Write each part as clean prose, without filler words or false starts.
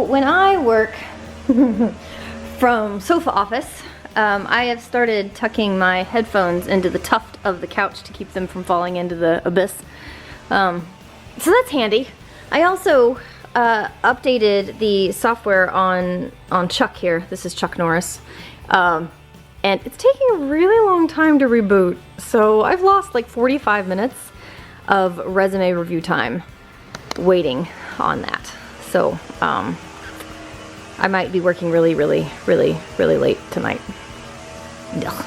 when I work from sofa office, I have started tucking my headphones into the tuft of the couch to keep them from falling into the abyss. So that's handy. I also updated the software on Chuck here. This is Chuck Norris. And it's taking a really long time to reboot. So I've lost like 45 minutes of resume review time waiting on that. So I might be working really late tonight. Ugh.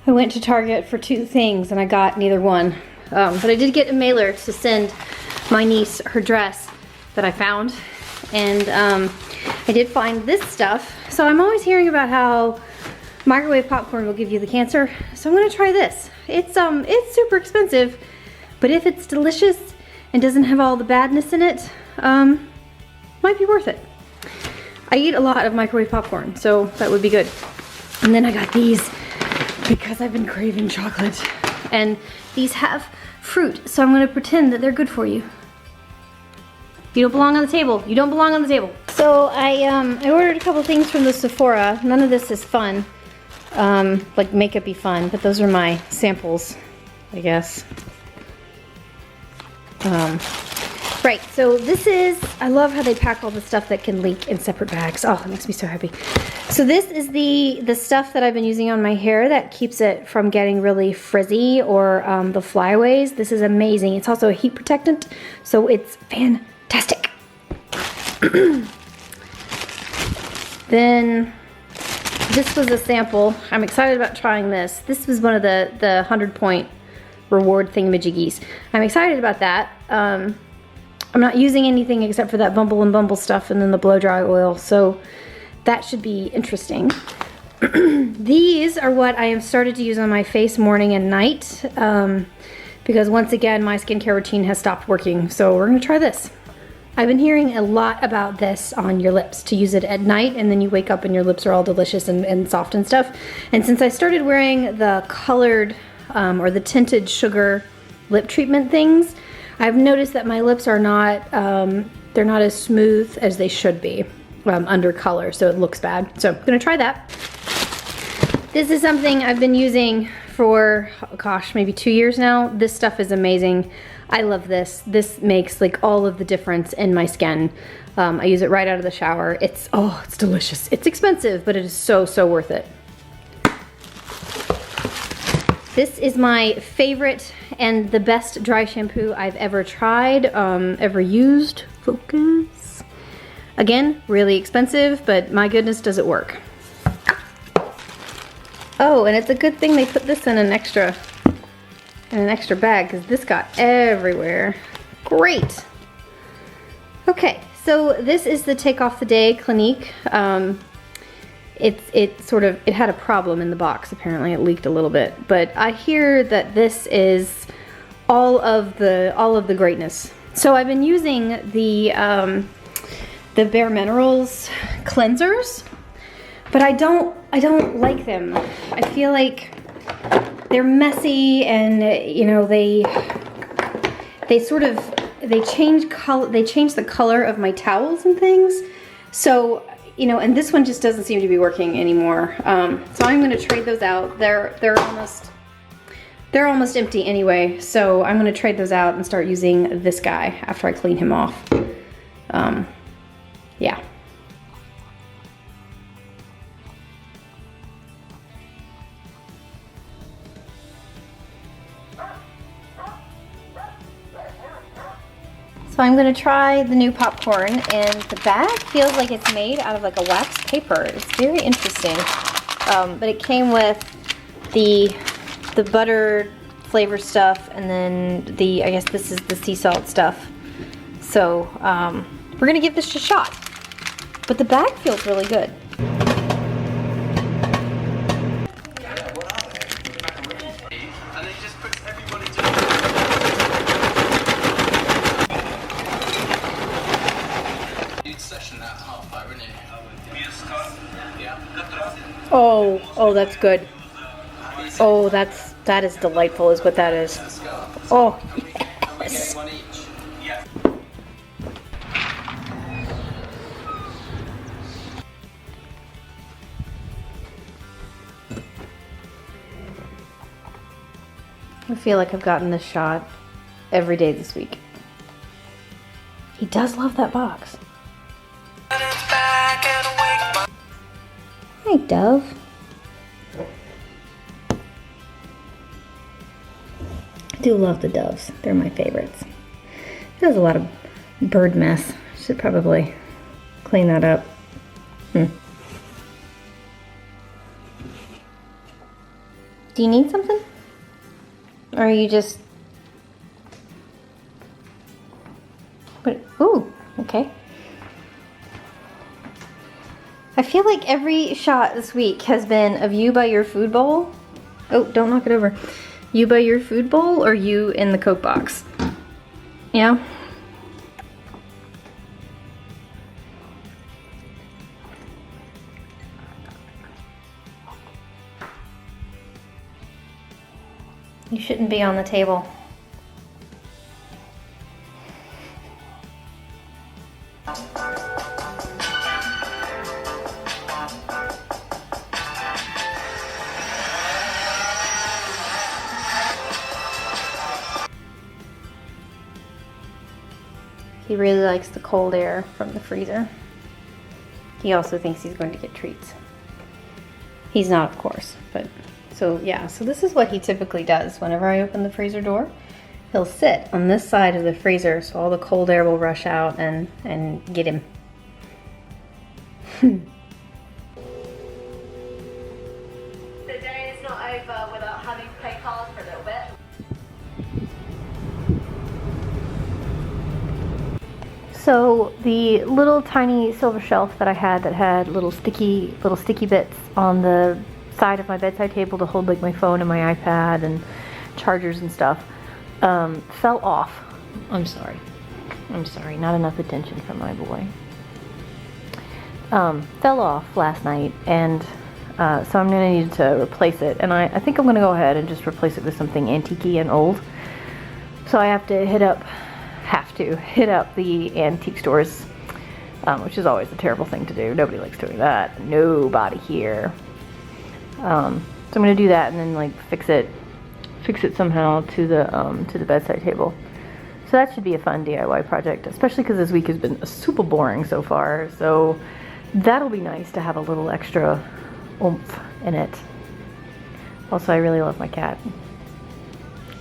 I went to Target for 2 things and I got neither one. But I did get a mailer to send my niece her dress that I found. And I did find this stuff. So I'm always hearing about how microwave popcorn will give you the cancer. So I'm gonna try this. It's super expensive, but if it's delicious and doesn't have all the badness in it, might be worth it. I eat a lot of microwave popcorn, so that would be good. And then I got these because I've been craving chocolate. And these have fruit, so I'm gonna pretend that they're good for you. You don't belong on the table. You don't belong on the table. So I ordered a couple things from the Sephora. None of this is fun, like makeup-y fun, but those are my samples, I guess. Right, so this is, I love how they pack all the stuff that can leak in separate bags. Oh, it makes me so happy. So this is the stuff that I've been using on my hair that keeps it from getting really frizzy or the flyaways. This is amazing. It's also a heat protectant, so it's fantastic. Then this was a sample. I'm excited about trying this. This was one of the 100-point reward thingamajiggies. I'm excited about that. I'm not using anything except for that Bumble and Bumble stuff and then the blow dry oil, so that should be interesting. These are what I have started to use on my face morning and night because once again my skincare routine has stopped working, so we're gonna try this. I've been hearing a lot about this on your lips, to use it at night and then you wake up and your lips are all delicious and soft and stuff. And since I started wearing the colored or the tinted sugar lip treatment things, I've noticed that my lips are not, they're not as smooth as they should be under color, so it looks bad. So I'm gonna try that. This is something I've been using for, oh gosh, maybe 2 years now. This stuff is amazing. I love this. This makes like all of the difference in my skin. I use it right out of the shower. It's delicious. It's expensive, but it is so worth it. This is my favorite and the best dry shampoo I've ever tried, ever used. Focus. Again, really expensive, but my goodness, does it work. Oh, and it's a good thing they put this in an extra bag because this got everywhere. Great. Okay, so this is the Take Off the Day Clinique. It had a problem in the box. Apparently it leaked a little bit, but I hear that this is all of the greatness. So I've been using the Bare Minerals cleansers, but I don't like them. I feel like they're messy and you know they change the color of my towels and things. So you know, and this one just doesn't seem to be working anymore. So I'm gonna trade those out. They're almost empty anyway, so I'm gonna trade those out and start using this guy after I clean him off. Yeah. So I'm gonna try the new popcorn, and the bag feels like it's made out of like a wax paper. It's very interesting. But it came with the butter flavor stuff, and then I guess this is the sea salt stuff. So we're gonna give this a shot. But the bag feels really good. Oh, that's good. Oh, that is delightful, is what that is. Oh, yes. I feel like I've gotten this shot every day this week. He does love that box. Hi, Dove. I do love the doves. They're my favorites. It has a lot of bird mess. Should probably clean that up. Do you need something? Or are you just... But, ooh, okay. I feel like every shot this week has been of you by your food bowl. Oh, don't knock it over. You by your food bowl or you in the Coke box? Yeah? You shouldn't be on the table. He really likes the cold air from the freezer. He also thinks he's going to get treats. He's not, of course, but so yeah, so this is what he typically does. Whenever I open the freezer door, he'll sit on this side of the freezer so all the cold air will rush out and get him. The day is not over without having to play cards for a little bit. So the little tiny silver shelf that I had that had little sticky bits on the side of my bedside table to hold like my phone and my iPad and chargers and stuff fell off. I'm sorry, not enough attention from my boy. Fell off last night, and so I'm gonna need to replace it, and I think I'm gonna go ahead and just replace it with something antique-y and old. So I have to hit up the antique stores, which is always a terrible thing to do. Nobody likes doing that. Nobody here. So I'm gonna do that and then like fix it somehow to the bedside table. So that should be a fun DIY project, especially because this week has been super boring so far. So that'll be nice to have a little extra oomph in it. Also, I really love my cat.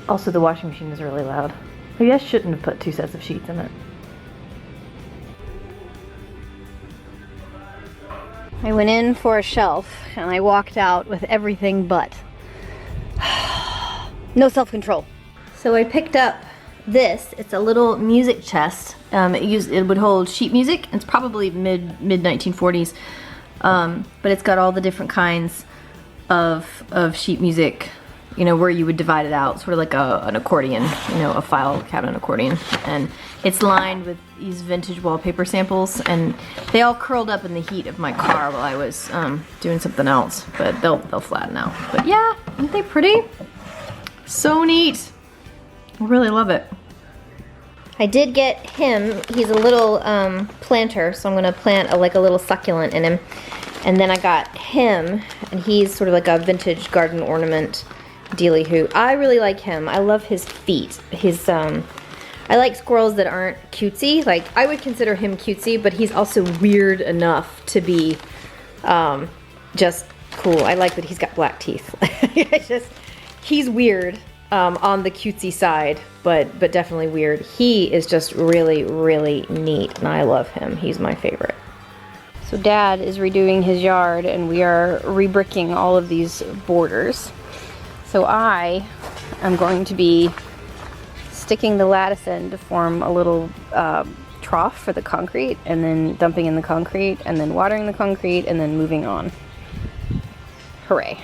Also, the washing machine is really loud. Maybe I shouldn't have put 2 sets of sheets in it. I went in for a shelf and I walked out with everything but no self-control. So I picked up this. It's a little music chest. It would hold sheet music. It's probably mid 1940s, but it's got all the different kinds of sheet music. You know, where you would divide it out, sort of like an accordion, you know, a file cabinet accordion. And it's lined with these vintage wallpaper samples, and they all curled up in the heat of my car while I was doing something else, but they'll flatten out. But yeah, aren't they pretty? So neat. I really love it. I did get him, he's a little planter, so I'm gonna plant a little succulent in him. And then I got him, and he's sort of like a vintage garden ornament dealy hoo. I really like him. I love his feet. I like squirrels that aren't cutesy. Like, I would consider him cutesy, but he's also weird enough to be just cool. I like that he's got black teeth. He's weird on the cutesy side, but definitely weird. He is just really, really neat, and I love him. He's my favorite. So Dad is redoing his yard, and we are rebricking all of these borders. So I am going to be sticking the lattice in to form a little trough for the concrete, and then dumping in the concrete, and then watering the concrete, and then moving on. Hooray.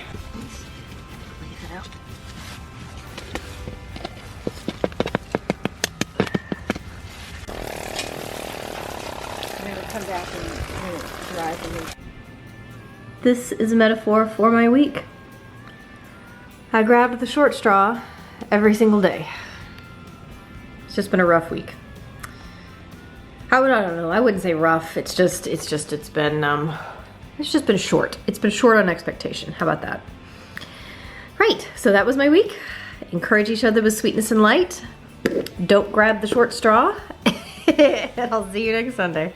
I'm going to come back and dry for me. This is a metaphor for my week. I grabbed the short straw every single day. It's just been a rough week. I don't know. I wouldn't say rough. It's just been short. It's been short on expectation. How about that? Right. So that was my week. Encourage each other with sweetness and light. Don't grab the short straw. And I'll see you next Sunday.